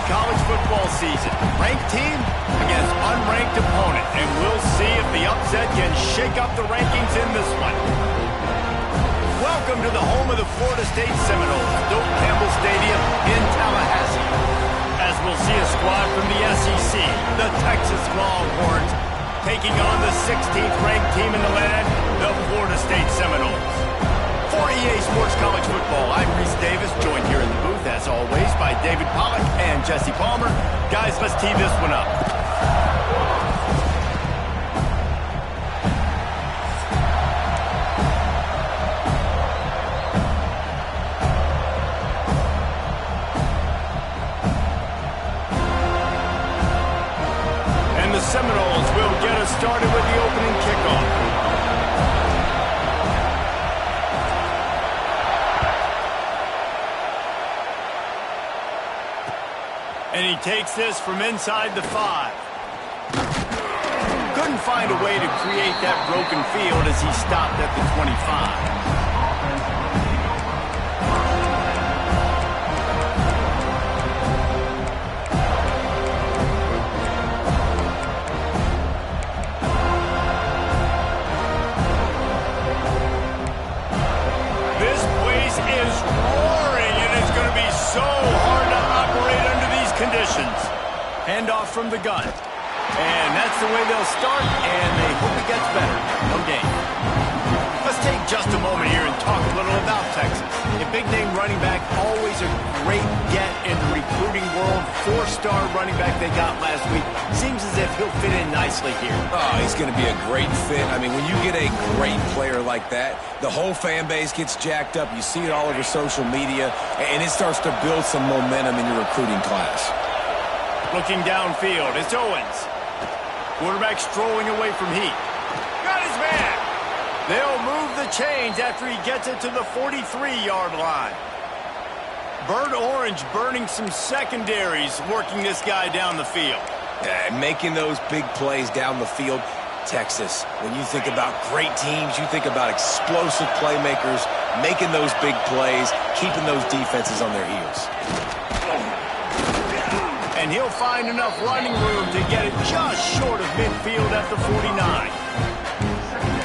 college football season. Ranked team against unranked opponent. And we'll see if the upset can shake up the rankings in this one. Welcome to the home of the Florida State Seminoles, Doak Campbell Stadium in Tallahassee. As we'll see a squad from the SEC, the Texas Longhorns, taking on the 16th ranked team in the land, the Florida State Seminoles. For EA Sports College Football, I'm Reese Davis, joined here in the booth, as always, by David Pollack and Jesse Palmer. Guys, let's tee this one up. And the Seminoles will get us started with the opening kickoff. And he takes this from inside the 5. Couldn't find a way to create that broken field as he stopped at the 25. This place is roaring, and it's going to be so hard to operate under these conditions. Handoff from the gun. And that's the way they'll start, and they hope it gets better. No game. Let's take just a moment here and talk a little about Texas. A big-name running back, always a great get in the recruiting world. 4-star running back they got last week. Seems as if he'll fit in nicely here. Oh, he's going to be a great fit. I mean, when you get a great player like that, the whole fan base gets jacked up. You see it all over social media, and it starts to build some momentum in your recruiting class. Looking downfield, it's Owens. Quarterback strolling away from heat. Got his man. They'll move the chains after he gets it to the 43-yard line. Burnt Orange burning some secondaries, working this guy down the field. Yeah, making those big plays down the field. Texas, when you think about great teams, you think about explosive playmakers, making those big plays, keeping those defenses on their heels. And he'll find enough running room to get it just short of midfield at the 49.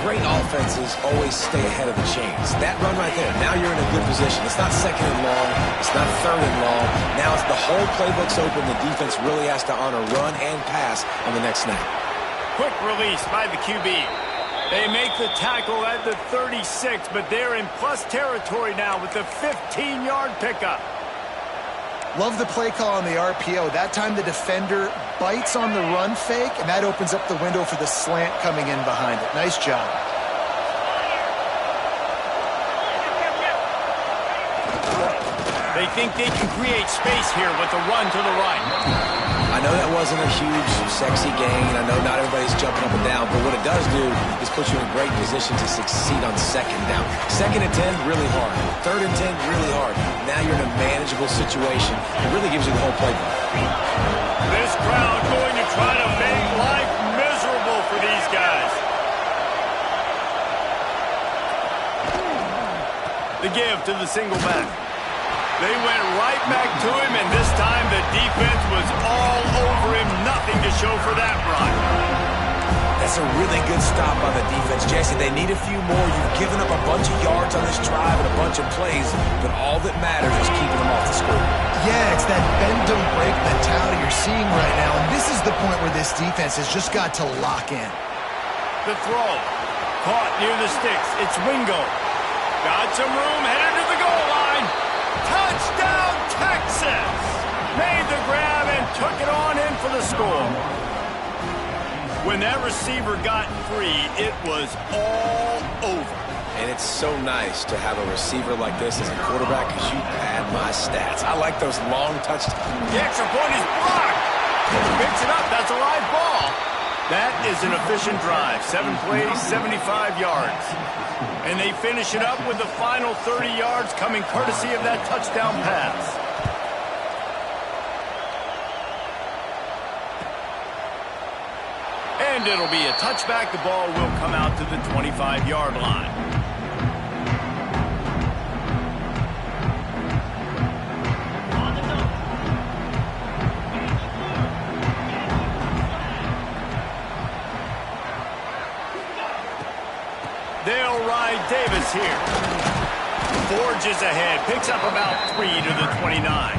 Great offenses always stay ahead of the chains. That run right there, now you're in a good position. It's not second and long. It's not third and long. Now it's the whole playbook's open. The defense really has to honor run and pass on the next snap. Quick release by the QB. They make the tackle at the 36, but they're in plus territory now with the 15-yard pickup. Love the play call on the RPO. That time the defender bites on the run fake, and that opens up the window for the slant coming in behind it. Nice job. They think they can create space here with the run to the right. I know that wasn't a huge, sexy gain. I know not everybody's jumping up and down, but what it does do is put you in a great position to succeed on second down. Second and 10, really hard. Third and 10, really hard. Now you're in a manageable situation. It really gives you the whole playbook. This crowd going to try to make life miserable for these guys. The give to the single back. They went right back to him, and this time the defense was all over him. Nothing to show for that run. That's a really good stop by the defense, Jesse. They need a few more. You've given up a bunch of yards on this drive and a bunch of plays, but all that matters is keeping them off the score. Yeah, it's that bend don't break mentality you're seeing right now, and this is the point where this defense has just got to lock in. The throw. Caught near the sticks. It's Wingo. Got some room, headed to the goal line. Touchdown, Texas! Made the grab and took it on in for the score. When that receiver got free, it was all over. And it's so nice to have a receiver like this as a quarterback because you pad my stats. I like those long touchdowns. The extra point is blocked. Picks it up. That's a live ball. That is an efficient drive. 7 plays, 75 yards. And they finish it up with the final 30 yards coming courtesy of that touchdown pass. And it'll be a touchback. The ball will come out to the 25-yard line. is here. Forges ahead, picks up about 3 to the 29.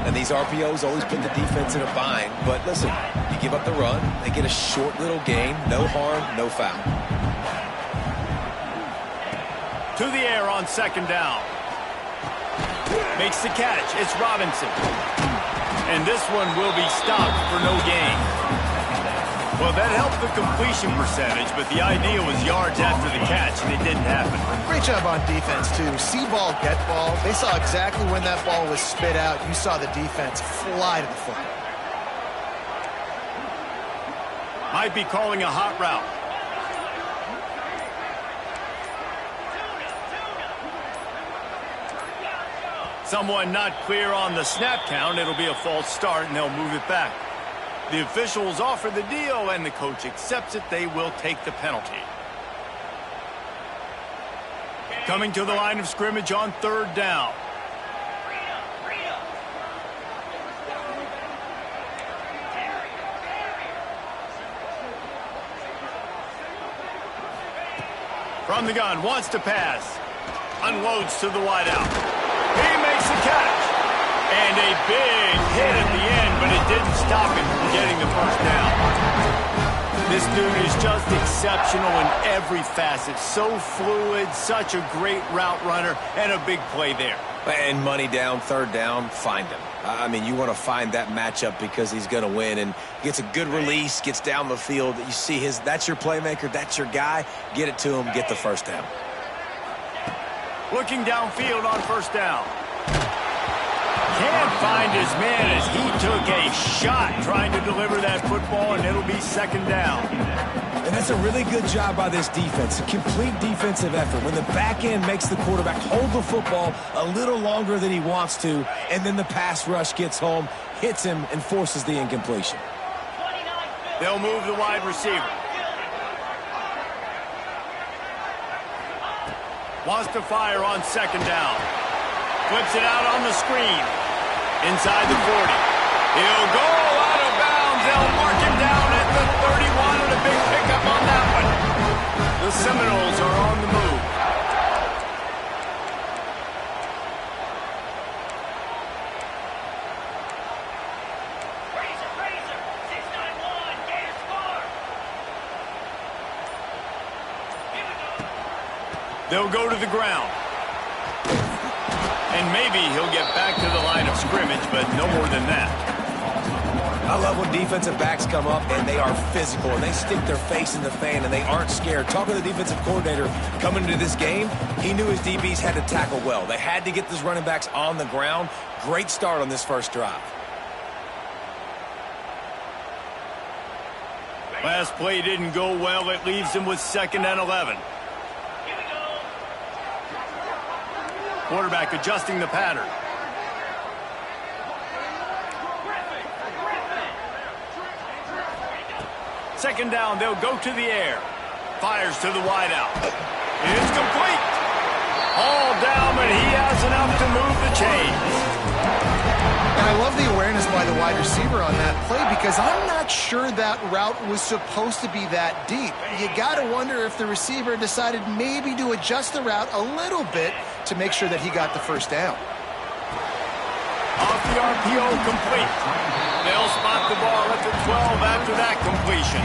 And these RPOs always put the defense in a bind. But listen, you give up the run, they get a short little gain, no harm, no foul. To the air on second down. Makes the catch. It's Robinson. And this one will be stopped for no gain. Well, that helped the completion percentage, but the idea was yards after the catch, and it didn't happen. Great job on defense, too. See ball, get ball. They saw exactly when that ball was spit out. You saw the defense fly to the foot. Might be calling a hot route. Someone not clear on the snap count. It'll be a false start, and they'll move it back. The officials offer the deal, and the coach accepts it. They will take the penalty. Coming to the line of scrimmage on third down. From the gun, wants to pass. Unloads to the wideout. He makes the catch. And a big hit at the end, but it didn't stop him from getting the first down. This dude is just exceptional in every facet. So fluid, such a great route runner, and a big play there. And money down, third down, find him. I mean, you want to find that matchup because he's going to win, and gets a good release, gets down the field. You see that's your playmaker, that's your guy. Get it to him, get the first down. Looking downfield on first down. Can't find his man as he took a shot trying to deliver that football, and it'll be second down. And that's a really good job by this defense. A complete defensive effort. When the back end makes the quarterback hold the football a little longer than he wants to, and then the pass rush gets home, hits him, and forces the incompletion. They'll move the wide receiver. Wants to fire on second down. Flips it out on the screen. Inside the 40. He'll go out of bounds. They'll mark him down at the 31, and a big pickup on that one. The Seminoles are on the move. They'll go to the ground. And maybe he'll get back to the line of scrimmage, but no more than that. I love when defensive backs come up and they are physical and they stick their face in the fan and they aren't scared. Talking to the defensive coordinator coming into this game, he knew his DBs had to tackle well. They had to get those running backs on the ground. Great start on this first drive. Last play didn't go well. It leaves him with 2nd and 11. Quarterback adjusting the pattern. Second down, they'll go to the air. Fires to the wideout. It's complete. All down, but he has enough to move the chains. And I love the awareness by the wide receiver on that play because I'm not sure that route was supposed to be that deep. You got to wonder if the receiver decided maybe to adjust the route a little bit to make sure that he got the first down. Off the RPO, complete. They'll spot the ball at the 12 after that completion.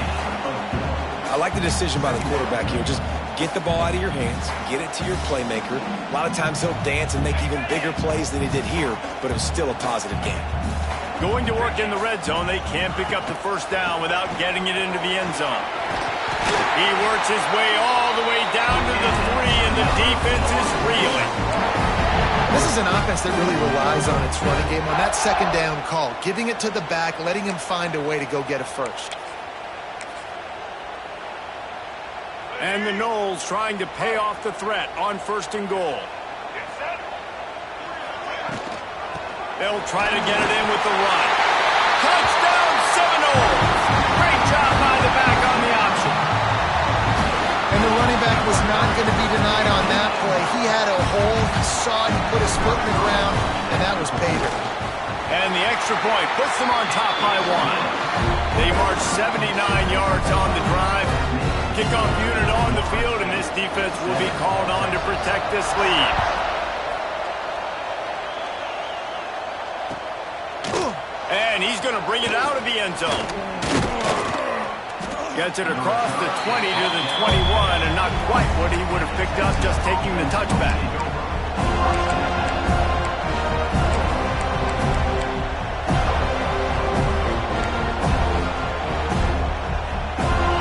I like the decision by the quarterback here. Just get the ball out of your hands, get it to your playmaker. A lot of times he'll dance and make even bigger plays than he did here, but it was still a positive game. Going to work in the red zone, they can't pick up the first down without getting it into the end zone. He works his way all the way down to the 3, and the defense is reeling. This is an offense that really relies on its running game on that second down call, giving it to the back, letting him find a way to go get a first. And the Noles trying to pay off the threat on 1st and goal. They'll try to get it in with the run. Touchdown, Seminoles! Great job by the back on the option. And the running back was not going to be denied on that play. He had a hole, he saw it, he put his foot in the ground, and that was pay dirt. And the extra point puts them on top by 1. They march 79 yards on the drive. kickoff unit on the field, and this defense will be called on to protect this lead. And he's going to bring it out of the end zone. Gets it across the 20 to the 21, and not quite what he would have picked up just taking the touchback.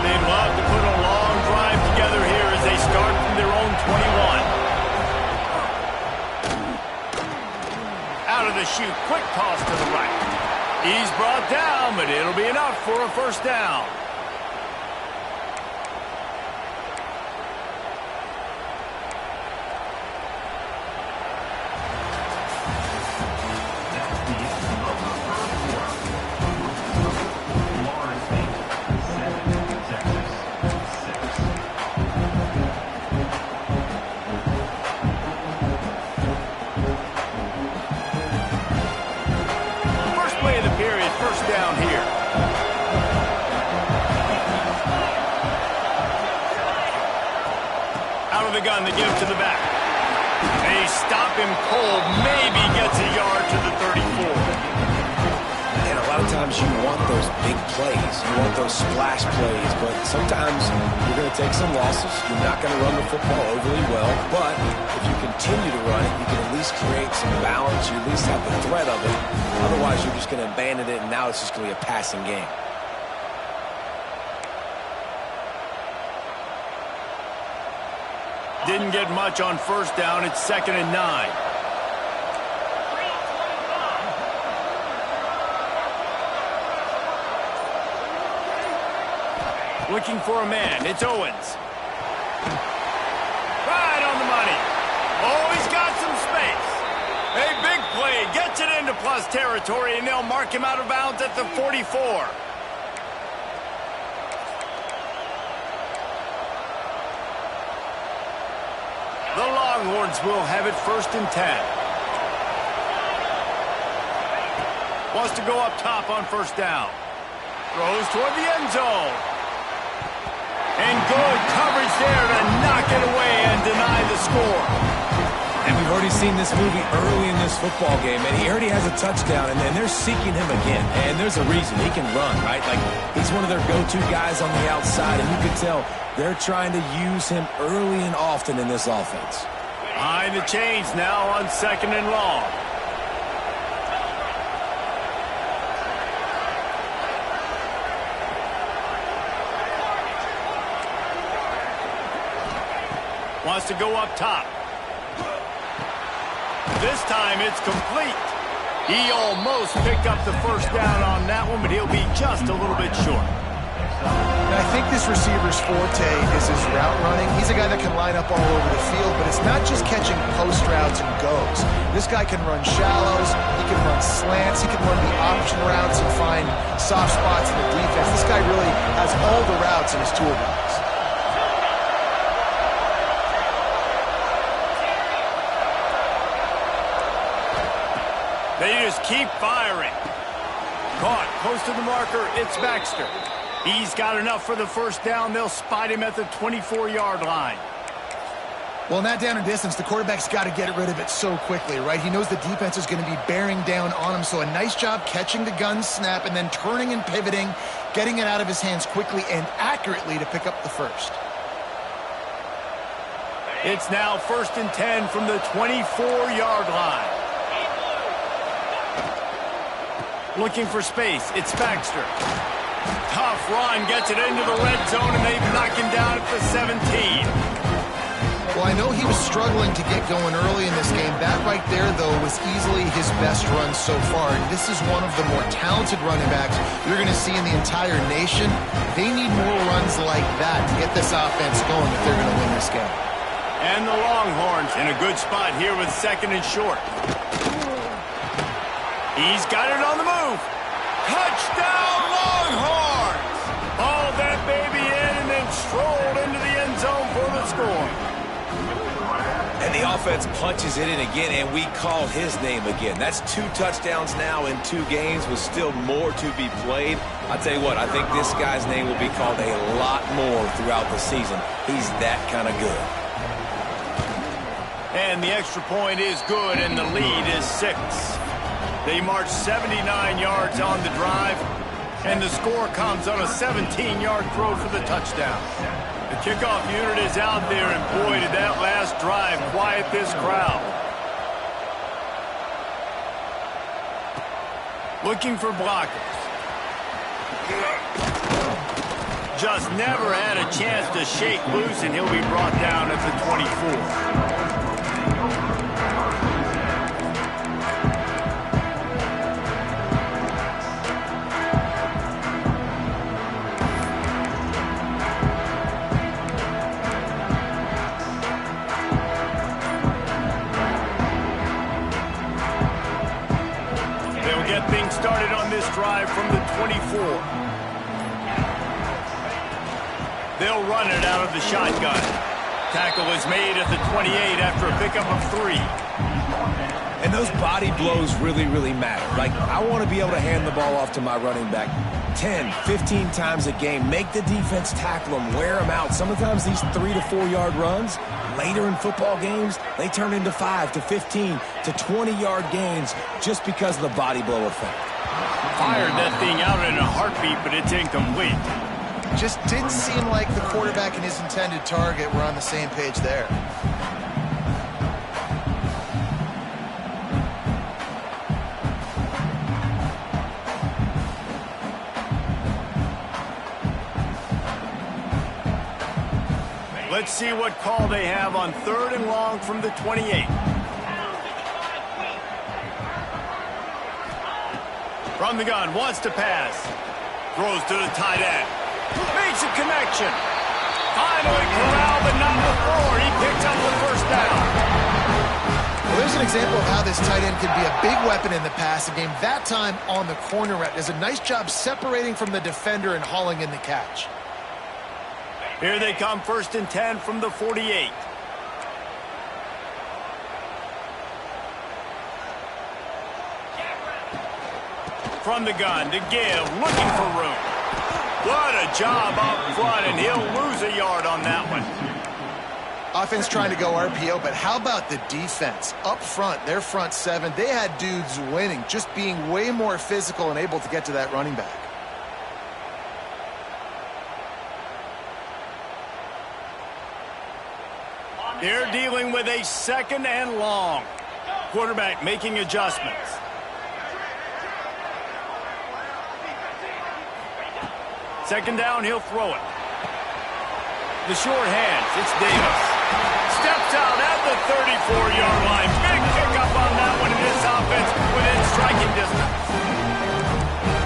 They'd love to put a long drive together here as they start from their own 21. Out of the chute, quick toss to the right. He's brought down, but it'll be enough for a first down. The gun, they give it to the back. They stop him cold, maybe gets a yard to the 34. And a lot of times you want those big plays. You want those splash plays, but sometimes you're going to take some losses. You're not going to run the football overly well, but if you continue to run it, you can at least create some balance. You at least have the threat of it. Otherwise, you're just going to abandon it, and now it's just going to be a passing game. Didn't get much on first down. It's 2nd and 9. Looking for a man. It's Owens. Right on the money. Oh, he's got some space. A big play. Gets it into plus territory, and they'll mark him out of bounds at the 44. The Longhorns will have it 1st and 10. Wants to go up top on first down. Throws toward the end zone. And good coverage there to knock it away and deny the score. And we've already seen this movie early in this football game, and he already has a touchdown, and they're seeking him again. And there's a reason. He can run, right? Like, he's one of their go-to guys on the outside, and you can tell they're trying to use him early and often in this offense. Behind the chains now on 2nd and long. Wants to go up top. This time it's complete. He almost picked up the first down on that one, but he'll be just a little bit short. I think this receiver's forte is his route running. He's a guy that can line up all over the field, but it's not just catching post routes and goes. This guy can run shallows, he can run slants, he can run the option routes and find soft spots in the defense. This guy really has all the routes in his toolbox. They just keep firing. Caught, close to the marker, it's Baxter. He's got enough for the first down. They'll spot him at the 24-yard line. Well, in that down and distance, the quarterback's got to get rid of it so quickly, right? He knows the defense is going to be bearing down on him, so a nice job catching the gun snap and then turning and pivoting, getting it out of his hands quickly and accurately to pick up the first. It's now 1st and 10 from the 24-yard line. Looking for space. It's Baxter. Tough run, gets it into the red zone, and they've knocked him down at the 17. Well, I know he was struggling to get going early in this game. That right there, though, was easily his best run so far. And this is one of the more talented running backs you're going to see in the entire nation. They need more runs like that to get this offense going if they're going to win this game. And the Longhorns in a good spot here with 2nd and short. He's got it on the move. Touchdown, Longhorns! Hauled that baby in and then strolled into the end zone for the score. And the offense punches it in again, and we call his name again. That's 2 touchdowns now in 2 games with still more to be played. I'll tell you what, I think this guy's name will be called a lot more throughout the season. He's that kind of good. And the extra point is good, and the lead is 6. They march 79 yards on the drive, and the score comes on a 17-yard throw for the touchdown. The kickoff unit is out there, and boy, did that last drive quiet this crowd. Looking for blockers. Just never had a chance to shake loose, and he'll be brought down at the 24. Things started on this drive from the 24. They'll run it out of the shotgun. Tackle is made at the 28 after a pickup of 3. And those body blows really, really matter. Like, I want to be able to hand the ball off to my running back 10, 15 times a game. Make the defense tackle them, wear them out. Sometimes these 3 to 4 yard runs, later in football games, they turn into 5 to 15 to 20-yard gains just because of the body blow effect. Fired that thing out in a heartbeat, but it's incomplete. Just didn't seem like the quarterback and his intended target were on the same page there. Let's see what call they have on 3rd and long from the 28. From the gun, wants to pass. Throws to the tight end. Makes a connection. Finally corralled, but not before. He picks up the first down. Well, there's an example of how this tight end can be a big weapon in the passing game. That time on the corner route. Does a nice job separating from the defender and hauling in the catch. Here they come, 1st and 10 from the 48. From the gun to give, looking for room. What a job up front, and he'll lose a yard on that one. Offense trying to go RPO, but how about the defense? Up front, their front 7, they had dudes winning, just being way more physical and able to get to that running back. They're dealing with a 2nd and long. Quarterback making adjustments. Second down, he'll throw it. The short hands, it's Davis. Steps out at the 34-yard line. Big pickup on that one in this offense within striking distance.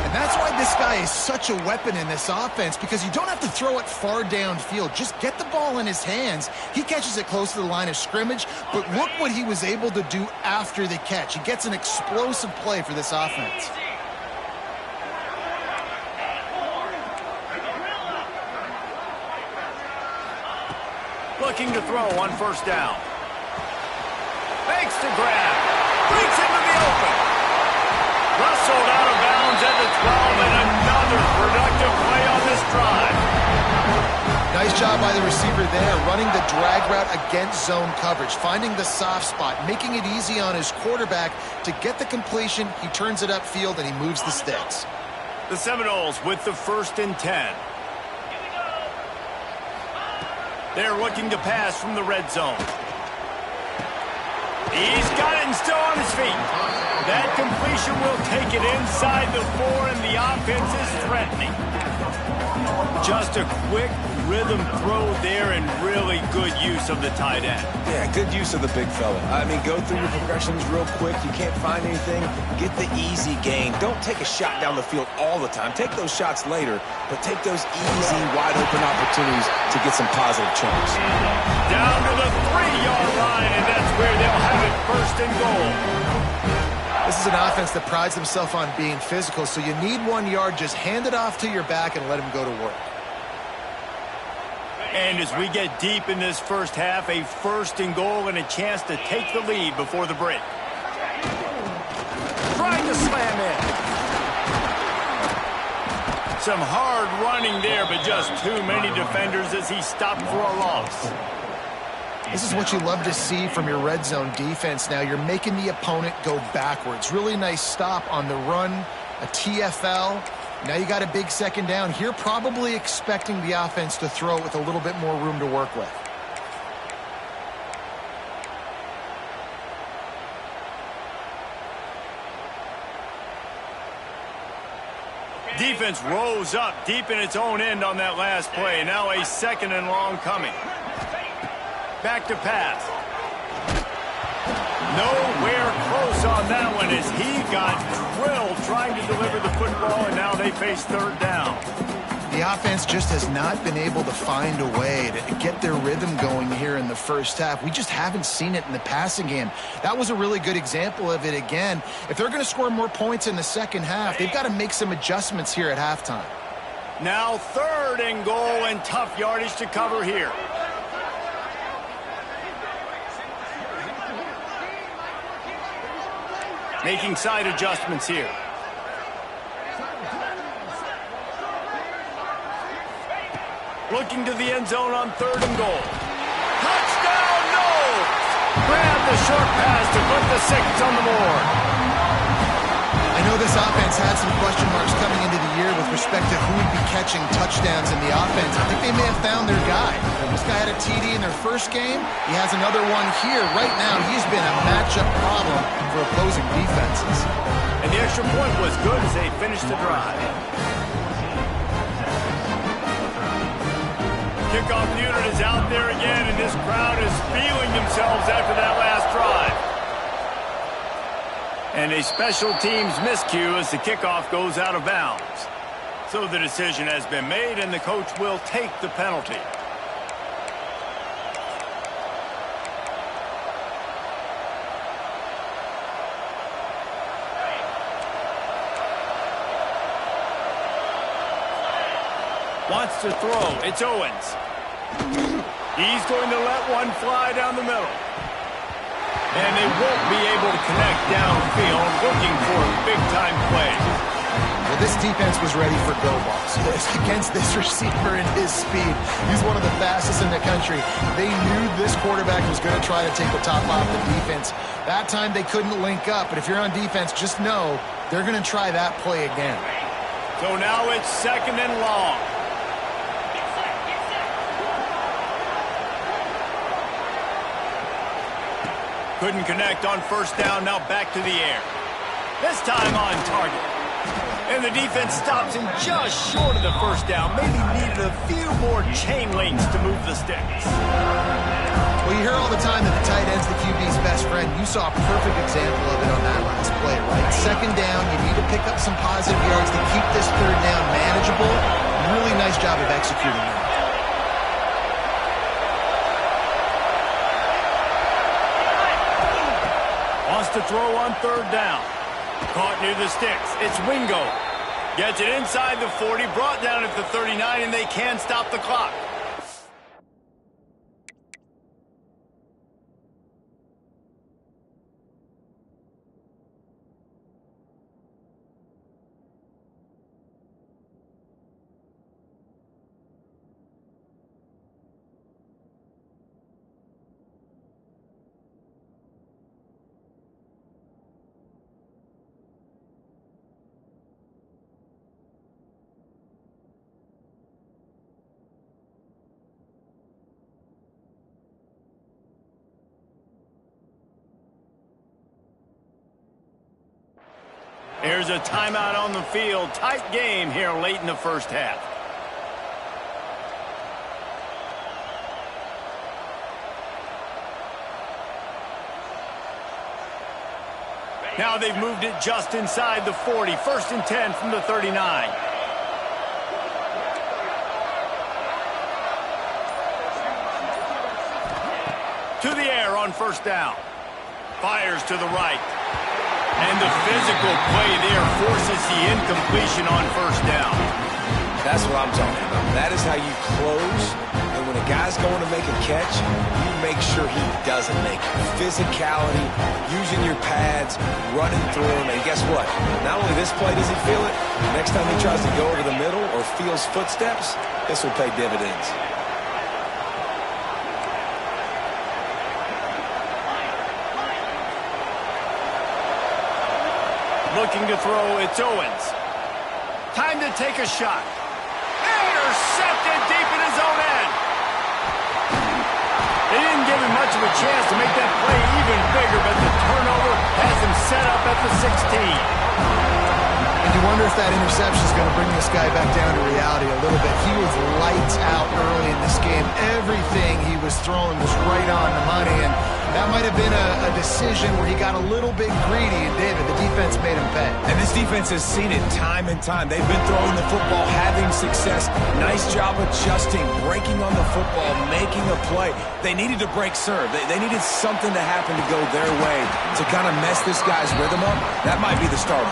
And that's why this guy is such a weapon in this offense, because you don't have to throw it far downfield. Just get the ball in his hands. He catches it close to the line of scrimmage, but look what he was able to do after the catch. He gets an explosive play for this offense. Looking to throw on 1st down. Fakes to grab. Breaks into the open. Rustled out of bounds at the 12, and another productive play on this drive. Nice job by the receiver there, running the drag route against zone coverage, finding the soft spot, making it easy on his quarterback to get the completion. He turns it upfield, and he moves the sticks. The Seminoles with the 1st and 10. They're looking to pass from the red zone. He's got it and still on his feet. That completion will take it inside the 4, and the offense is threatening. Just a quick rhythm throw there, and really good use of the tight end. Yeah, good use of the big fella. I mean, go through your progressions real quick. You can't find anything, get the easy gain. Don't take a shot down the field all the time. Take those shots later, but take those easy, wide-open opportunities to get some positive chunks. Down to the 3-yard line, and that's where they'll have it 1st and goal. This is an offense that prides themselves on being physical, so you need 1 yard. Just hand it off to your back and let him go to work. And as we get deep in this first half, a 1st and goal and a chance to take the lead before the break. Trying to slam in. Some hard running there, but just too many defenders as he stopped for a loss. This is what you love to see from your red zone defense now. You're making the opponent go backwards. Really nice stop on the run, a TFL. Now you got a big 2nd down. Here probably expecting the offense to throw it with a little bit more room to work with. Defense rose up deep in its own end on that last play. Now a 2nd and long coming. Back to pass. Nowhere close on that one as he got drilled trying to deliver the football, and now they face 3rd down. The offense just has not been able to find a way to get their rhythm going here in the first half. We just haven't seen it in the passing game. That was a really good example of it again. If they're going to score more points in the second half, they've got to make some adjustments here at halftime. Now 3rd and goal and tough yardage to cover here. Making side adjustments here. Looking to the end zone on 3rd and goal. Touchdown, no! Grab the short pass to put the 6 on the board. I know this offense had some question marks coming into the year with respect to who would be catching touchdowns in the offense. I think they may have found their guy. This guy had a TD in their first game. He has another one here. Right now, he's been a matchup problem for opposing defenses. And the extra point was good as they finished the drive. Kickoff unit is out there again, and this crowd is feeling themselves after that last drive. And a special teams miscue as the kickoff goes out of bounds. So the decision has been made, and the coach will take the penalty. Wants to throw. It's Owens. He's going to let one fly down the middle. And they won't be able to connect downfield, looking for a big-time play. Well, this defense was ready for go balls. Against this receiver and his speed, he's one of the fastest in the country. They knew this quarterback was going to try to take the top off the defense. That time they couldn't link up, but if you're on defense, just know they're going to try that play again. So now it's 2nd and long. Couldn't connect on 1st down, now back to the air. This time on target. And the defense stops him just short of the 1st down. Maybe needed a few more chain links to move the sticks. Well, you hear all the time that the tight end's the QB's best friend. You saw a perfect example of it on that last play, right? 2nd down, you need to pick up some positive yards to keep this 3rd down manageable. Really nice job of executing that. Wants to throw on 3rd down. Caught near the sticks. It's Wingo. Gets it inside the 40, brought down at the 39, and they can stop the clock. There's a timeout on the field. Tight game here late in the first half. Now they've moved it just inside the 40. 1st and 10 from the 39. To the air on 1st down. Fires to the right. And the physical play there forces the incompletion on 1st down. That's what I'm talking about. That is how you close and when a guy's going to make a catch, you make sure he doesn't make it. Physicality, using your pads, running through him, and guess what? Not only this play does he feel it, next time he tries to go over the middle or feels footsteps, this will pay dividends. Looking to throw, it's Owens. Time to take a shot. Intercepted deep in his own end. They didn't give him much of a chance to make that play even bigger, but the turnover has him set up at the 16. And you wonder if that interception is going to bring this guy back down to reality a little bit. He was lights out early in this game. Everything he was throwing was right on the money, and that might have been a decision where he got a little bit greedy, and David, the defense made him pay. And this defense has seen it time and time. They've been throwing the football, having success. Nice job adjusting, breaking on the football, making a play. They needed to break serve. They needed something to happen to go their way to kind of mess this guy's rhythm up. That might be the start.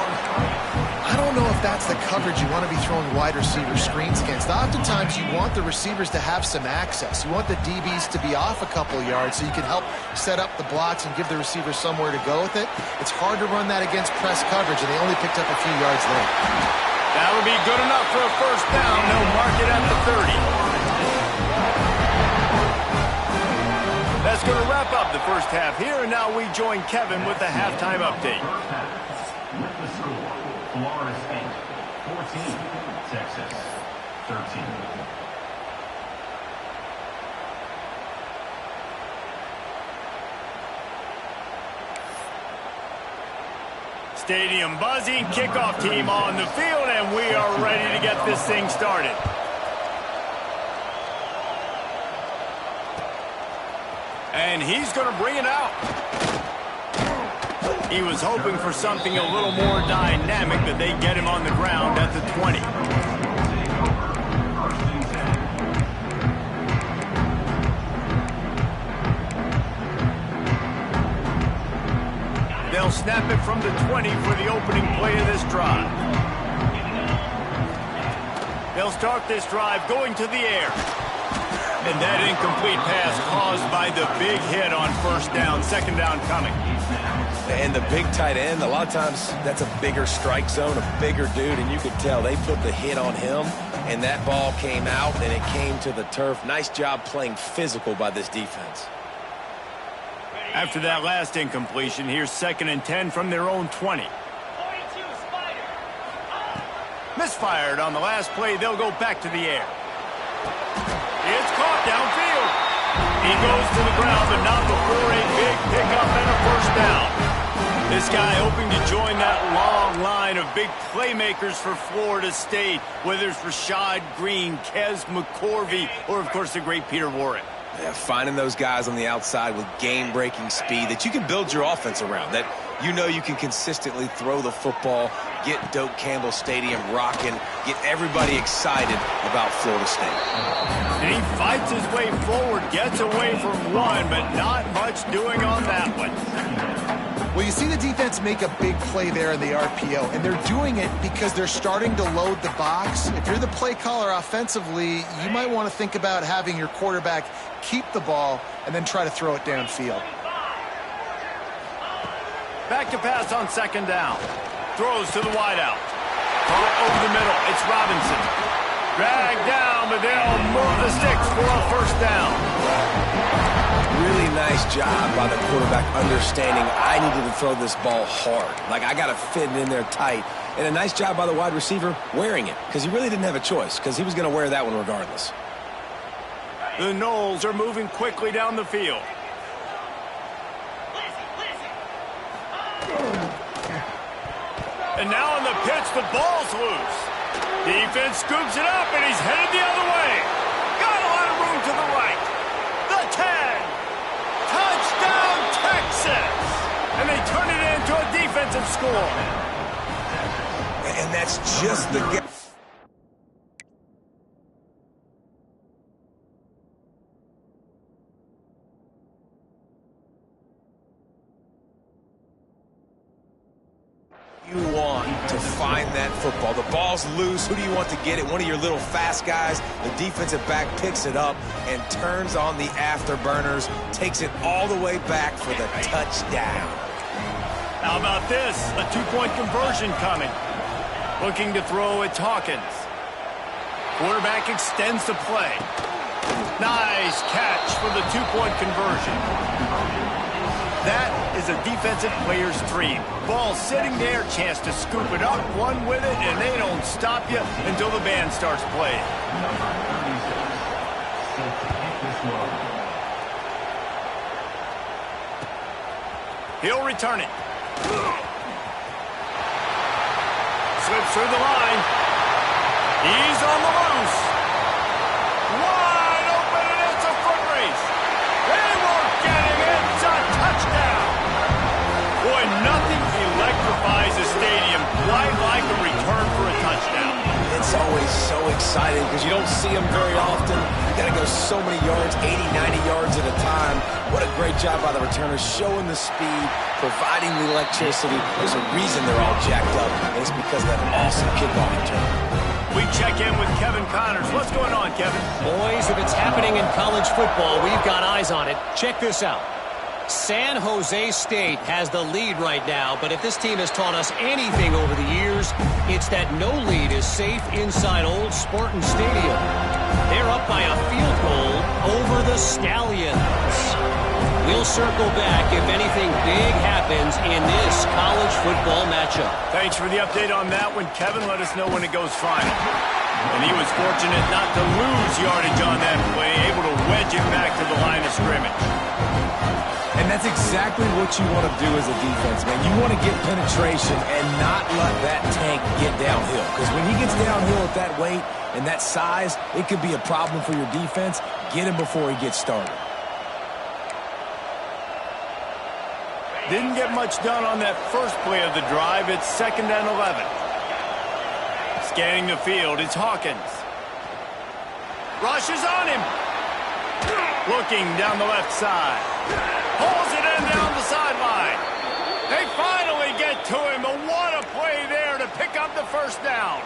I don't know if that's the coverage you want to be throwing wide receiver screens against. Oftentimes, you want the receivers to have some access. You want the DBs to be off a couple yards so you can help set up the blocks and give the receivers somewhere to go with it. It's hard to run that against press coverage, and they only picked up a few yards there. That'll be good enough for a first down. They'll mark it at the 30. That's going to wrap up the first half here, and now we join Kevin with the halftime update. Florida State, 14, Texas, 13. Stadium buzzing, kickoff team on the field, and we are ready to get this thing started. And he's going to bring it out. He was hoping for something a little more dynamic, but they get him on the ground at the 20. They'll snap it from the 20 for the opening play of this drive. They'll start this drive going to the air. And that incomplete pass caused by the big hit on first down, second down coming. And the big tight end, a lot of times that's a bigger strike zone, a bigger dude, and you could tell they put the hit on him, and that ball came out, and it came to the turf. Nice job playing physical by this defense. After that last incompletion, here's 2nd and 10 from their own 20. Misfired on the last play. They'll go back to the air. It's caught downfield. He goes to the ground, but not before a big pickup and a first down. This guy hoping to join that long line of big playmakers for Florida State, whether it's Rashad Green, Kez McCorvey, or, of course, the great Peter Warrick. Yeah, finding those guys on the outside with game-breaking speed that you can build your offense around, that you know you can consistently throw the football, get Doak Campbell Stadium rocking, get everybody excited about Florida State. And he fights his way forward, gets away from one, but not much doing on that one. Well, you see the defense make a big play there in the RPO, and they're doing it because they're starting to load the box. If you're the play caller offensively, you might want to think about having your quarterback keep the ball and then try to throw it downfield. Back to pass on second down. Throws to the wideout. Caught over the middle. It's Robinson. Dragged down, but they'll move the sticks for a first down. Really nice job by the quarterback understanding I needed to throw this ball hard. Like, I got to fit it in there tight. And a nice job by the wide receiver wearing it, because he really didn't have a choice, because he was going to wear that one regardless. The Noles are moving quickly down the field. And now on the pitch, the ball's loose. Defense scoops it up, and he's headed the other way. Got a lot of room to the right. The 10. Touchdown, Texas. And they turn it into a defensive score. And that's just the game. You want to find that football. The ball's loose. Who do you want to get it? One of your little fast guys. The defensive back picks it up and turns on the afterburners, takes it all the way back for the touchdown. How about this? A two-point conversion coming. Looking to throw at Hawkins. Quarterback extends the play. Nice catch for the two-point conversion. That is a defensive player's dream. Ball sitting there, chance to scoop it up, run with it, and they don't stop you until the band starts playing. He'll return it. Slips through the line. He's on the loose. Wide open, and it's a foot race. They won't get him. It's a touchdown. Boy, nothing electrifies a stadium quite like a return for a touchdown. It's always so exciting because you don't see them very often. You got to go so many yards, 80, 90 yards at a time. What a great job by the returners, showing the speed, providing the electricity. There's a reason they're all jacked up, and it's because of that awesome kickoff return. We check in with Kevin Connors. What's going on, Kevin? Boys, if it's happening in college football, we've got eyes on it. Check this out. San Jose State has the lead right now, but if this team has taught us anything over the years, it's that no lead is safe inside Old Spartan Stadium. They're up by a field goal over the Stallions. We'll circle back if anything big happens in this college football matchup. Thanks for the update on that one, Kevin. Let us know when it goes final. And he was fortunate not to lose yardage on that play, able to wedge it back to the line of scrimmage. And that's exactly what you want to do as a defense, man. You want to get penetration and not let that tank get downhill. Because when he gets downhill at that weight and that size, it could be a problem for your defense. Get him before he gets started. Didn't get much done on that first play of the drive. It's 2nd and 11. Scanning the field, it's Hawkins. Rushes on him. Looking down the left side. Pulls it in down the sideline. They finally get to him, but what a play there to pick up the first down.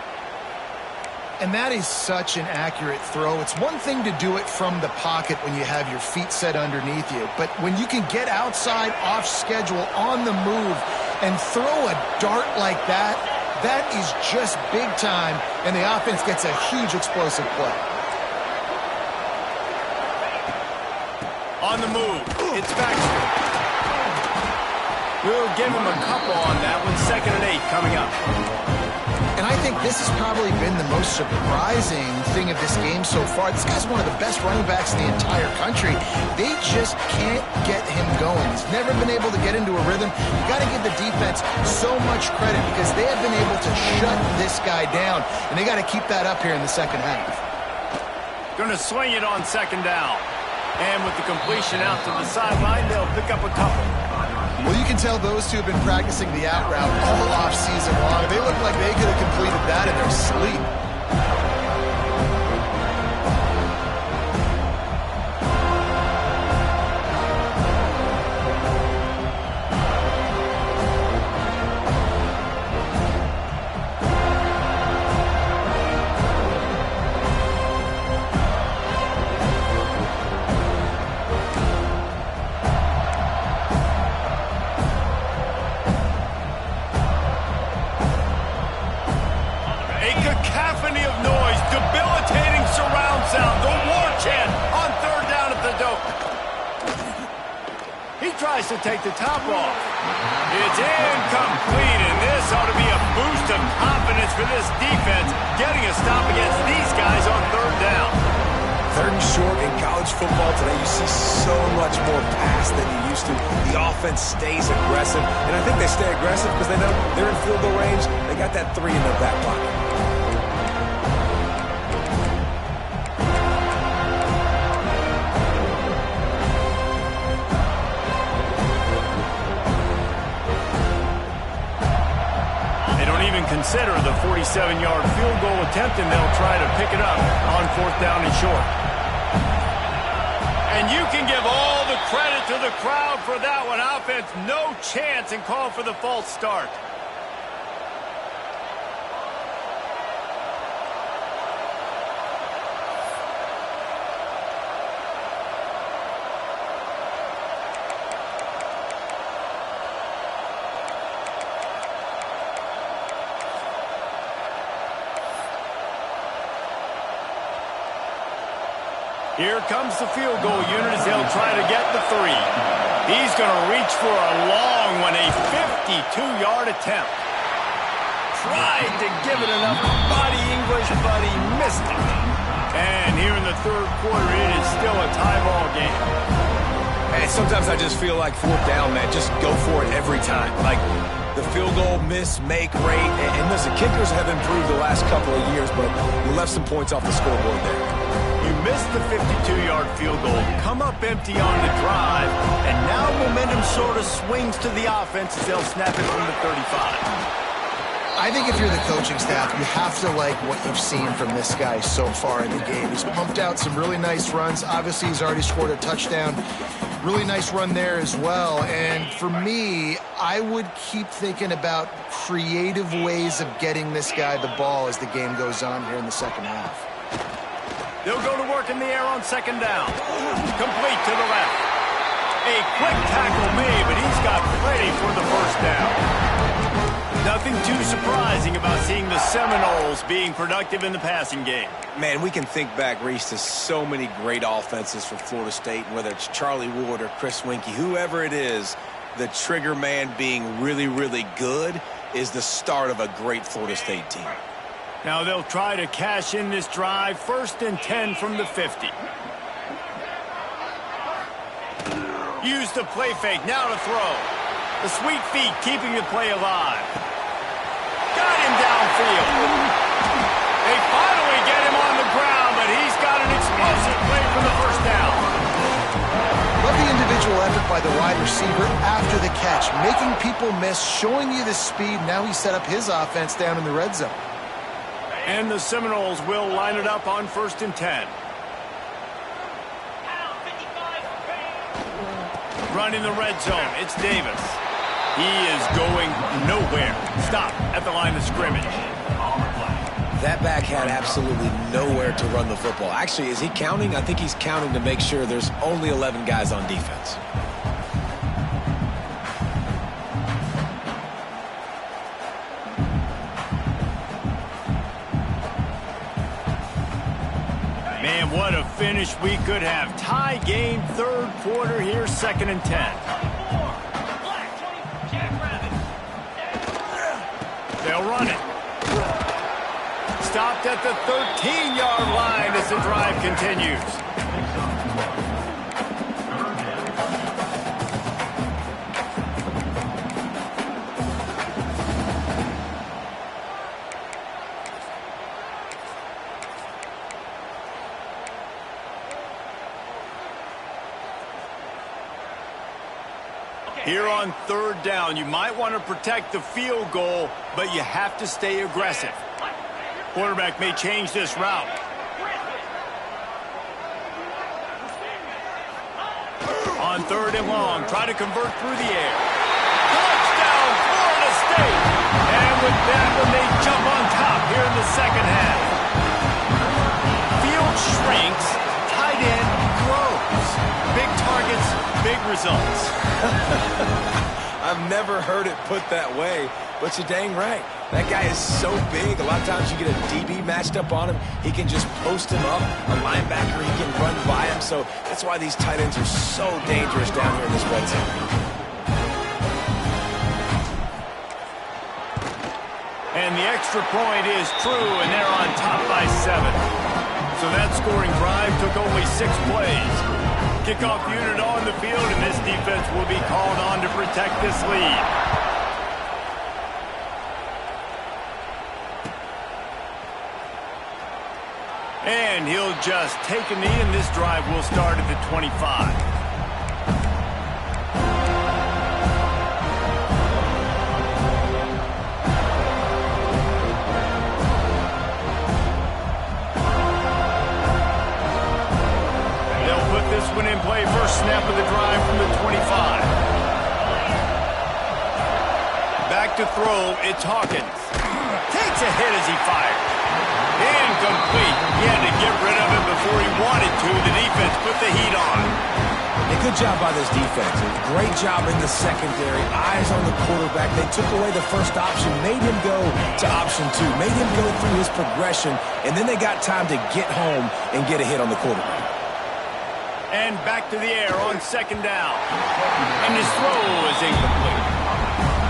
And that is such an accurate throw. It's one thing to do it from the pocket when you have your feet set underneath you, but when you can get outside, off schedule, on the move, and throw a dart like that, that is just big time, and the offense gets a huge explosive play. On the move, it's Baxter. We'll give him a couple on that one. 2nd and 8 coming up. And I think this has probably been the most surprising thing of this game so far. This guy's one of the best running backs in the entire country. They just can't get him going. He's never been able to get into a rhythm. You got to give the defense so much credit because they have been able to shut this guy down, and they got to keep that up here in the second half. Going to swing it on 2nd down. And with the completion out to the sideline, they'll pick up a couple. Well, you can tell those two have been practicing the out route all offseason long. They look like they could have completed that in their sleep. Tries to take the top off. It's incomplete, and this ought to be a boost of confidence for this defense, getting a stop against these guys on 3rd down. 3rd and short in college football today, you see so much more pass than you used to. The offense stays aggressive, and I think they stay aggressive because they know they're in field goal range. They got that 3 in their back pocket. Consider the 47-yard field goal attempt, and they'll try to pick it up on 4th down and short. And you can give all the credit to the crowd for that one. Offense, no chance, and call for the false start. Here comes the field goal unit as they'll try to get the 3. He's going to reach for a long one, a 52-yard attempt. Tried to give it enough body English, but he missed it. And here in the third quarter, it is still a tie ball game. And sometimes I just feel like fourth down, man, just go for it every time. Like the field goal miss, make rate. And listen, kickers have improved the last couple of years, but you left some points off the scoreboard there. You missed the 52-yard field goal, come up empty on the drive, and now momentum sort of swings to the offense as they'll snap it from the 35. I think if you're the coaching staff, you have to like what you've seen from this guy so far in the game. He's pumped out some really nice runs. Obviously, he's already scored a touchdown. Really nice run there as well. And for me, I would keep thinking about creative ways of getting this guy the ball as the game goes on here in the second half. They'll go to work in the air on second down. Complete to the left. A quick tackle made, but he's got plenty for the first down. Nothing too surprising about seeing the Seminoles being productive in the passing game. Man, we can think back, Reese, to so many great offenses for Florida State, whether it's Charlie Ward or Chris Weinke, whoever it is, the trigger man being really, really good is the start of a great Florida State team. Now they'll try to cash in this drive, 1st and 10 from the 50. Use the play fake, now to throw. The sweet feet keeping the play alive. Got him downfield. They finally get him on the ground, but he's got an explosive play for the first down. Love the individual effort by the wide receiver after the catch, making people miss, showing you the speed. Now he set up his offense down in the red zone. And the Seminoles will line it up on 1st and 10. Running the red zone, it's Davis. He is going nowhere. Stop at the line of scrimmage. That back had absolutely nowhere to run the football. Actually, is he counting? I think he's counting to make sure there's only 11 guys on defense. Man, what a finish we could have. Tie game, third quarter here, 2nd and 10. They'll run it. Stopped at the 13-yard line as the drive continues. Here on 3rd down, you might want to protect the field goal, but you have to stay aggressive. Quarterback may change this route. On 3rd and long, try to convert through the air. Touchdown, Florida State! And with that one, they jump on top here in the second half. Field shrinks, tight end grows. Big targets, big results. I've never heard it put that way, but you're dang right. That guy is so big. A lot of times you get a DB matched up on him. He can just post him up. A linebacker, he can run by him. So that's why these tight ends are so dangerous down here in this red zone. And the extra point is true, and they're on top by 7. So that scoring drive took only 6 plays. Kickoff unit on the field, and this defense will be called on to protect this lead. And he'll just take a knee, and this drive will start at the 25. This one in play, first snap of the drive from the 25. Back to throw, it's Hawkins. Takes a hit as he fired. Incomplete. He had to get rid of it before he wanted to. The defense put the heat on. A good job by this defense. A great job in the secondary. Eyes on the quarterback. They took away the first option, made him go to option 2, made him go through his progression, and then they got time to get home and get a hit on the quarterback. And back to the air on second down. And his throw is incomplete.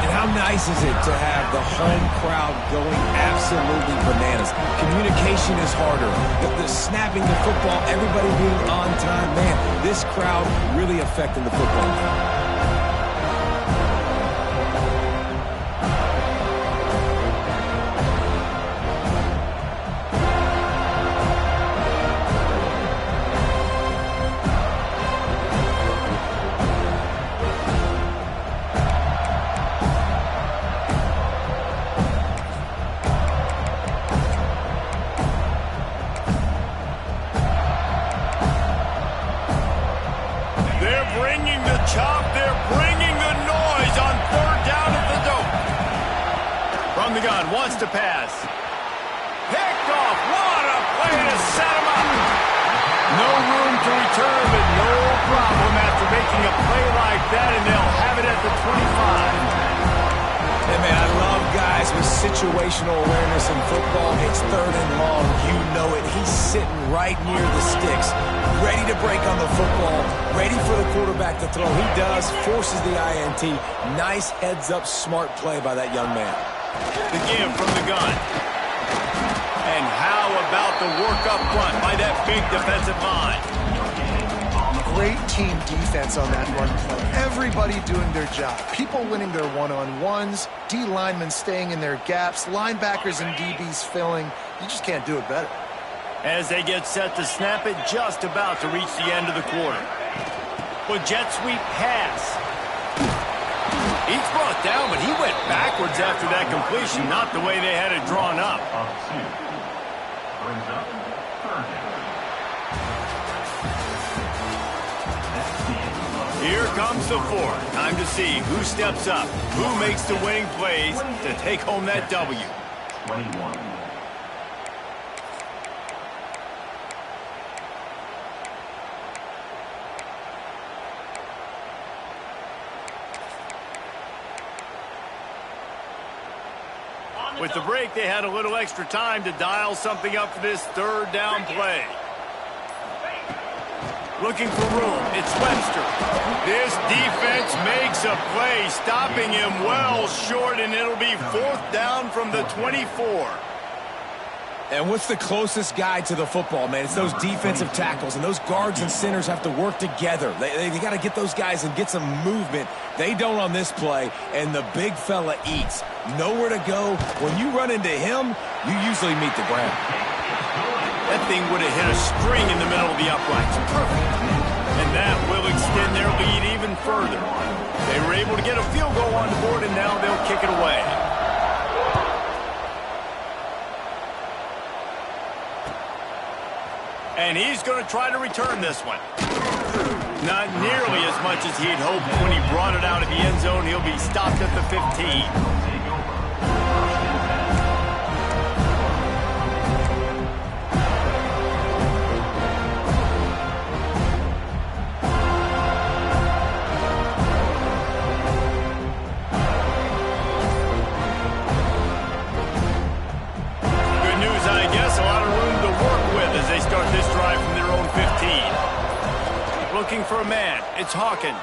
And how nice is it to have the home crowd going absolutely bananas? Communication is harder. The snapping the football, everybody being on time. Man, this crowd really affecting the football game. Wants to pass. Picked off. What a play to set him up. No room to return, but no problem after making a play like that, and they'll have it at the 25. Hey, man, I love guys with situational awareness in football. It's third and long. You know it. He's sitting right near the sticks, ready to break on the football, ready for the quarterback to throw. He does, forces the INT. Nice heads-up, smart play by that young man. The give from the gun. And how about the work up front by that big defensive line? Great team defense on that run play. Everybody doing their job. People winning their one-on-ones, D linemen staying in their gaps, linebackers and DBs filling. You just can't do it better. As they get set to snap it, just about to reach the end of the quarter. Well, jet sweep pass. He's brought down, but he went backwards after that completion, not the way they had it drawn up. Brings up third down. Here comes the fourth. Time to see who steps up, who makes the winning plays to take home that W. 21. With the break, they had a little extra time to dial something up for this third down play. Looking for room. It's Webster. This defense makes a play, stopping him well short, and it'll be fourth down from the 24. And what's the closest guy to the football, man? It's those defensive tackles, and those guards and centers have to work together. They got to get those guys and get some movement. They don't on this play, and the big fella eats. Nowhere to go. When you run into him, you usually meet the ground. That thing would have hit a string in the middle of the uprights. Perfect. And that will extend their lead even further. They were able to get a field goal on the board, and now they'll kick it away. And he's going to try to return this one. Not nearly as much as he'd hoped when he brought it out of the end zone. He'll be stopped at the 15. Looking for a man. It's Hawkins.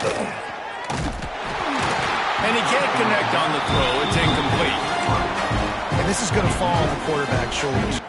And he can't connect on the throw. It's incomplete. And this is going to fall on the quarterback's shoulders.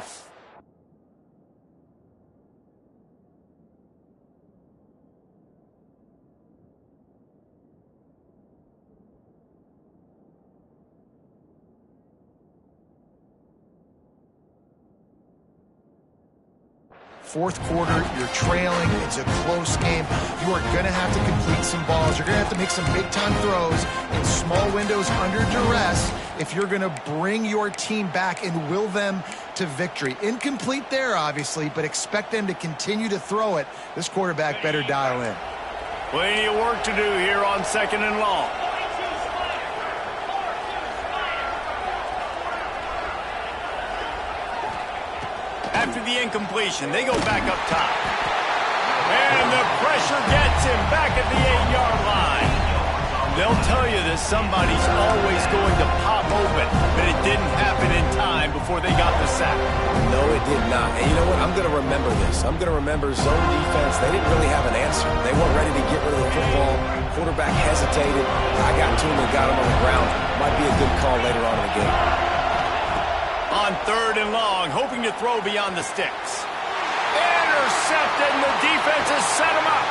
Fourth quarter, you're trailing. It's a close game. You are going to have to complete some balls. You're going to have to make some big-time throws in small windows under duress if you're going to bring your team back and will them to victory. Incomplete there, obviously, but expect them to continue to throw it. This quarterback better dial in. Plenty of work to do here on second and long. After the incompletion, they go back up top. And the pressure gets him back at the 8-yard line. They'll tell you that somebody's always going to pop open, but it didn't happen in time before they got the sack. No, it did not. And you know what? I'm going to remember this. I'm going to remember zone defense. They didn't really have an answer. They weren't ready to get rid of the football. Quarterback hesitated. I got to him and got him on the ground. Might be a good call later on in the game. On 3rd and long, hoping to throw beyond the sticks. Intercepted, and the defense has set him up.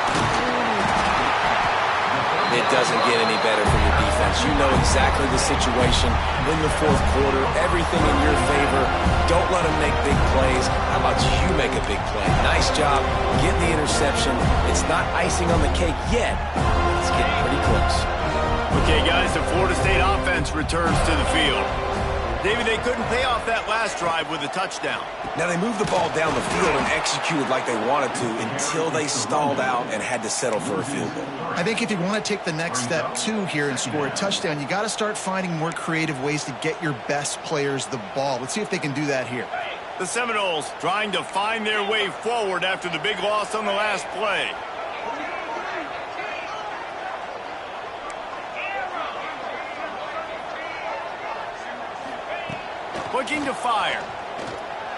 It doesn't get any better for your defense. You know exactly the situation in the 4th quarter. Everything in your favor. Don't let them make big plays. How about you make a big play? Nice job getting the interception. It's not icing on the cake yet. It's getting pretty close. Okay, guys, the Florida State offense returns to the field. David, they couldn't pay off that last drive with a touchdown. Now, they moved the ball down the field and executed like they wanted to until they stalled out and had to settle for a field goal. I think if you want to take the next step, too, here and score a touchdown, you got to start finding more creative ways to get your best players the ball. Let's see if they can do that here. The Seminoles trying to find their way forward after the big loss on the last play. Looking to fire.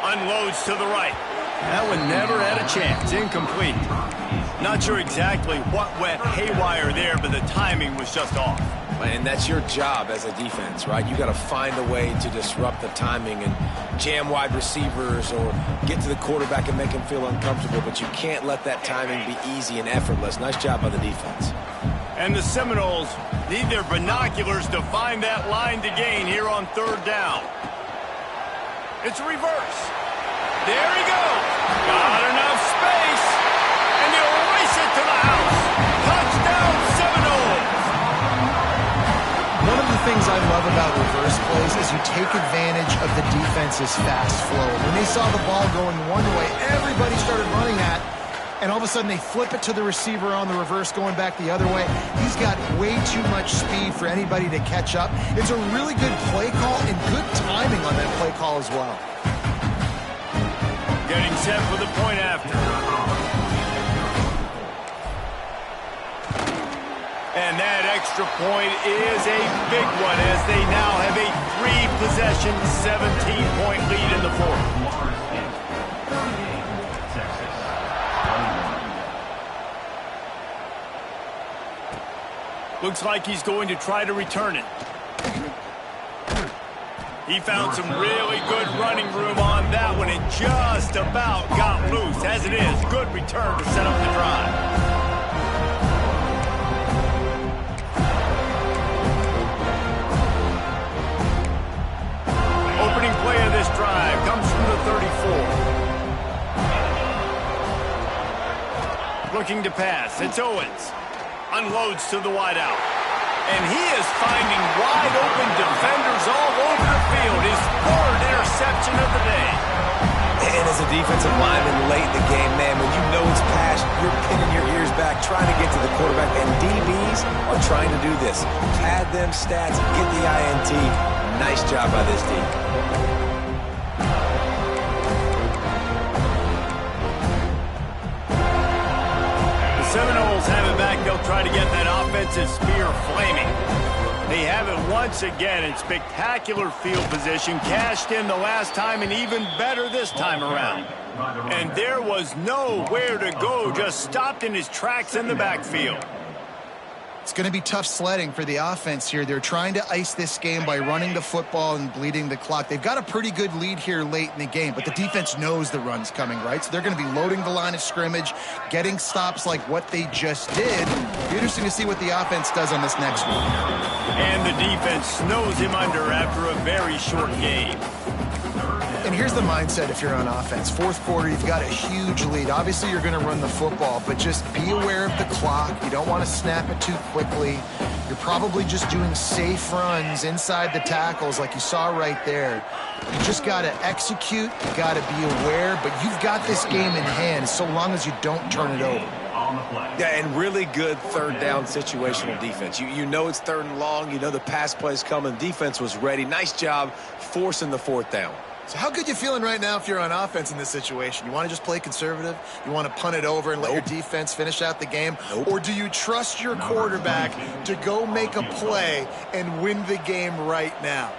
Unloads to the right. That one never had a chance. Incomplete. Not sure exactly what went haywire there, but the timing was just off. And that's your job as a defense, right? You got to find a way to disrupt the timing and jam wide receivers or get to the quarterback and make him feel uncomfortable, but you can't let that timing be easy and effortless. Nice job by the defense. And the Seminoles need their binoculars to find that line to gain here on 3rd down. It's a reverse. There he goes. Got enough space. And they'll race it to the house. Touchdown, Seminoles. One of the things I love about reverse plays is you take advantage of the defense's fast flow. When they saw the ball going one way, everybody started running at it. And all of a sudden they flip it to the receiver on the reverse going back the other way. He's got way too much speed for anybody to catch up. It's a really good play call and good timing on that play call as well. Getting set for the point after. And that extra point is a big one as they now have a 3-possession, 17-point lead in the 4th. Looks like he's going to try to return it. He found some really good running room on that one and just about got loose. As it is, good return to set up the drive. Opening play of this drive comes from the 34. Looking to pass. It's Owens. Unloads to the wideout. And he is finding wide open defenders all over the field. His 3rd interception of the day. And as a defensive lineman late in the game, man, when you know it's passed, you're pinning your ears back, trying to get to the quarterback. And DBs are trying to do this. Pad them stats, get the INT. Nice job by this team. Seminoles have it back. They'll try to get that offensive spear flaming. They have it once again in spectacular field position. Cashed in the last time and even better this time around. And there was nowhere to go. Just stopped in his tracks in the backfield. It's going to be tough sledding for the offense here. They're trying to ice this game by running the football and bleeding the clock. They've got a pretty good lead here late in the game, but the defense knows the run's coming, right? So they're going to be loading the line of scrimmage, getting stops like what they just did. Be interesting to see what the offense does on this next one. And the defense snows him under after a very short game. And here's the mindset if you're on offense. 4th quarter, you've got a huge lead. Obviously, you're going to run the football, but just be aware of the clock. You don't want to snap it too quickly. You're probably just doing safe runs inside the tackles like you saw right there. You just got to execute. You got to be aware, but you've got this game in hand so long as you don't turn it over. Yeah, and really good 3rd down situational defense. You know it's 3rd and long. You know the pass play's coming. Defense was ready. Nice job forcing the 4th down. So how good you feeling right now if you're on offense in this situation? You want to just play conservative? You want to punt it over and let your defense finish out the game? Or do you trust your quarterback to go make a play and win the game right now?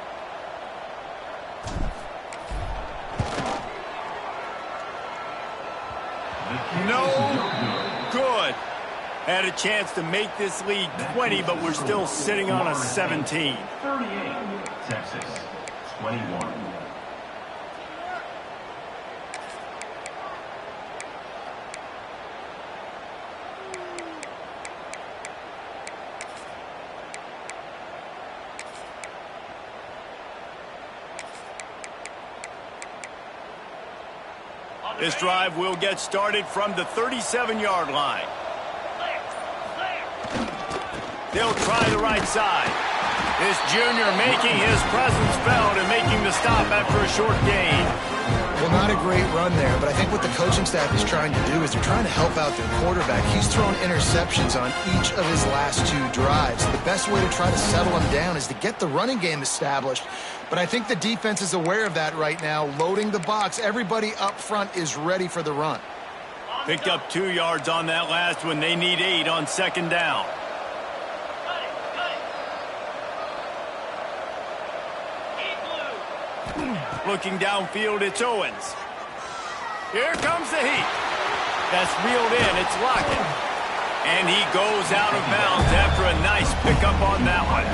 No good. Had a chance to make this lead 20, but we're still sitting on a 17. 38, Texas, 21. This drive will get started from the 37-yard line. They'll try the right side. This junior making his presence felt and making the stop after a short gain. Well, not a great run there, but I think what the coaching staff is trying to do is they're trying to help out their quarterback. He's thrown interceptions on each of his last 2 drives. The best way to try to settle him down is to get the running game established. But I think the defense is aware of that right now, loading the box. Everybody up front is ready for the run. Picked up 2 yards on that last one. They need 8 on second down. Looking downfield, it's Owens. Here comes the heat. That's reeled in. It's Lockett. And he goes out of bounds after a nice pickup on that one.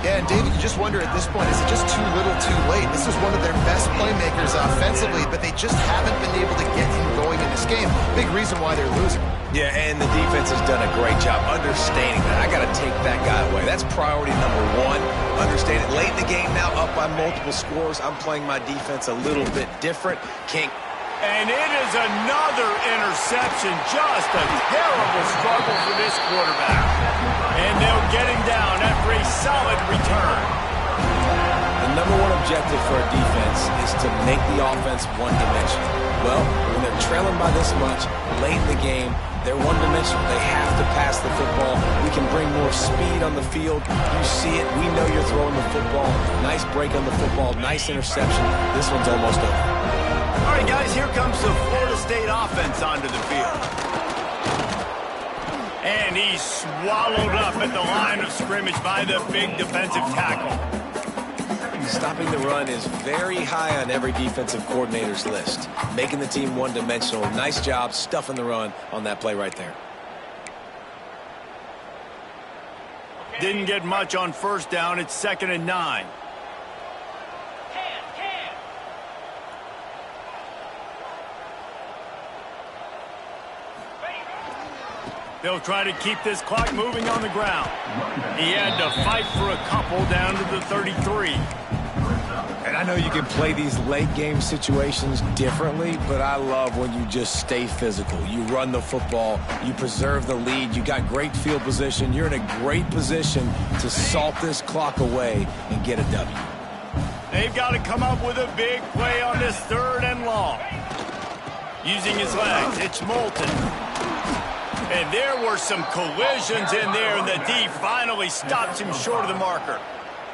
Yeah, and David, you just wonder at this point, is it just too little too late? This is one of their best playmakers offensively, but they just haven't been able to get him going in this game. Big reason why they're losing. Yeah, and the defense has done a great job understanding that. I got to take that guy away. That's priority number 1. Understand it. Late in the game now, up by multiple scores. I'm playing my defense a little bit different. And it is another interception. Just a terrible struggle for this quarterback. And they'll get him down after a solid return. The number 1 objective for a defense is to make the offense one-dimensional. Well, when they're trailing by this much, late in the game, they're one-dimensional. They have to pass the football. We can bring more speed on the field. You see it. We know you're throwing the football. Nice break on the football. Nice interception. This one's almost over. All right, guys, here comes the Florida State offense onto the field. And he's swallowed up at the line of scrimmage by the big defensive tackle. Stopping the run is very high on every defensive coordinator's list. Making the team one-dimensional. Nice job stuffing the run on that play right there. Didn't get much on first down. It's 2nd and 9. They'll try to keep this clock moving on the ground. He had to fight for a couple down to the 33. And I know you can play these late game situations differently, but I love when you just stay physical. You run the football, you preserve the lead, you got great field position. You're in a great position to salt this clock away and get a W. They've got to come up with a big play on this 3rd and long. Using his legs, it's Moulton. And there were some collisions in there, and the D finally stops him short of the marker.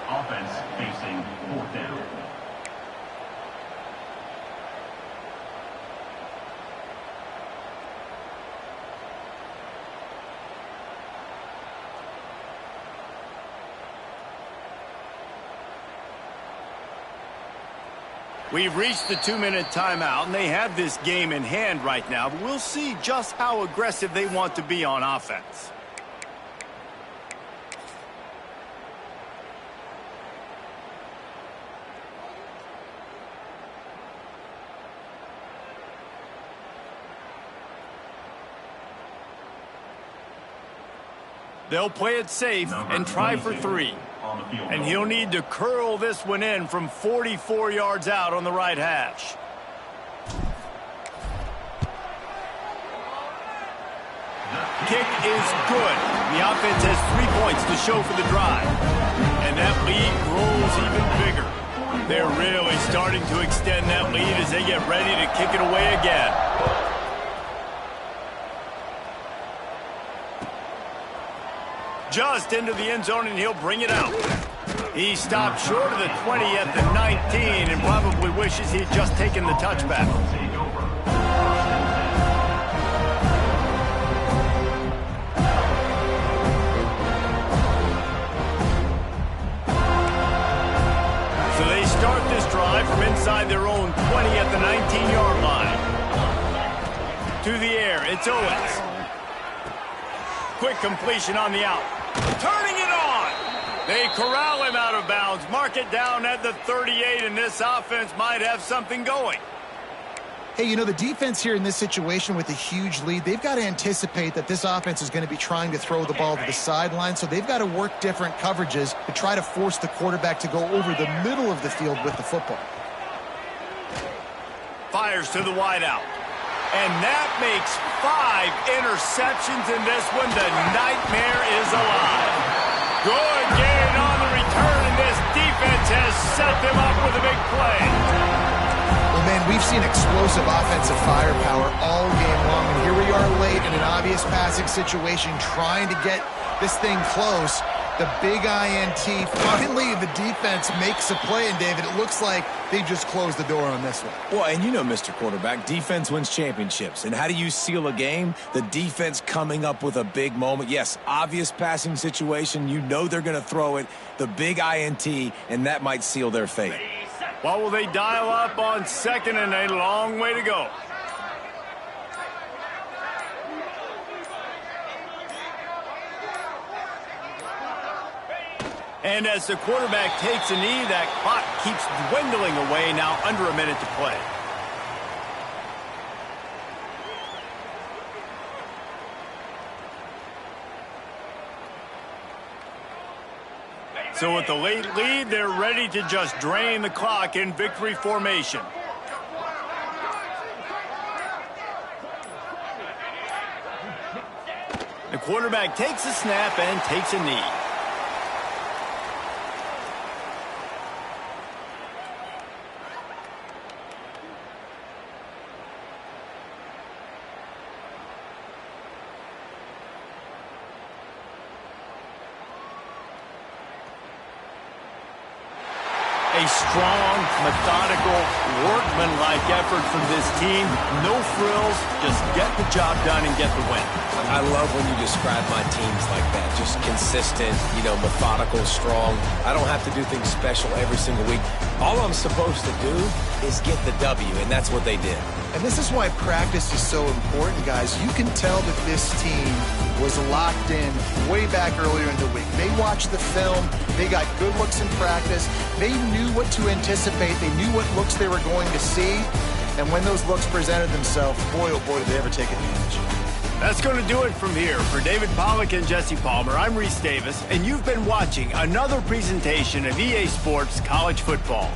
Offense facing 4th down. We've reached the 2-minute timeout, and they have this game in hand right now. But we'll see just how aggressive they want to be on offense. They'll play it safe and try for 3. And he'll need to curl this one in from 44 yards out on the right hash. Kick is good. The offense has 3 points to show for the drive. And that lead grows even bigger. They're really starting to extend that lead as they get ready to kick it away again. Just into the end zone, and he'll bring it out. He stopped short of the 20 at the 19 and probably wishes he'd just taken the touchback. Take over. So they start this drive from inside their own 20 at the 19-yard line. To the air, it's Owens. Quick completion on the out. Turning it on. They corral him out of bounds. Mark it down at the 38, and this offense might have something going. Hey, you know, the defense here in this situation with a huge lead, they've got to anticipate that this offense is going to be trying to throw the ball to the sideline, so they've got to work different coverages to try to force the quarterback to go over the middle of the field with the football. Fires to the wideout. And that makes 5 interceptions in this one. The nightmare is alive. Good gain on the return, and this defense has set them up with a big play. Well, man, we've seen explosive offensive firepower all game long, and here we are late in an obvious passing situation trying to get this thing close. The big INT, finally the defense makes a play, and David, it looks like they just closed the door on this one. Well, and you know, Mr. Quarterback, defense wins championships. And how do you seal a game? The defense coming up with a big moment. Yes, obvious passing situation. You know they're going to throw it. The big INT, and that might seal their fate. What will they dial up on second and a long way to go? And as the quarterback takes a knee, that clock keeps dwindling away, now under a minute to play. So with the late lead, they're ready to just drain the clock in victory formation. The quarterback takes a snap and takes a knee. A strong, methodical, workman-like effort from this team. No frills, just get the job done and get the win. I love when you describe my teams like that. Just consistent, you know, methodical, strong. I don't have to do things special every single week. All I'm supposed to do is get the W, and that's what they did. And this is why practice is so important, guys. You can tell that this team was locked in way back earlier in the week. They watched the film. They got good looks in practice. They knew what to anticipate. They knew what looks they were going to see. And when those looks presented themselves, boy, oh boy, did they ever take advantage. That's going to do it from here. For David Pollack and Jesse Palmer, I'm Reese Davis, and you've been watching another presentation of EA Sports College Football.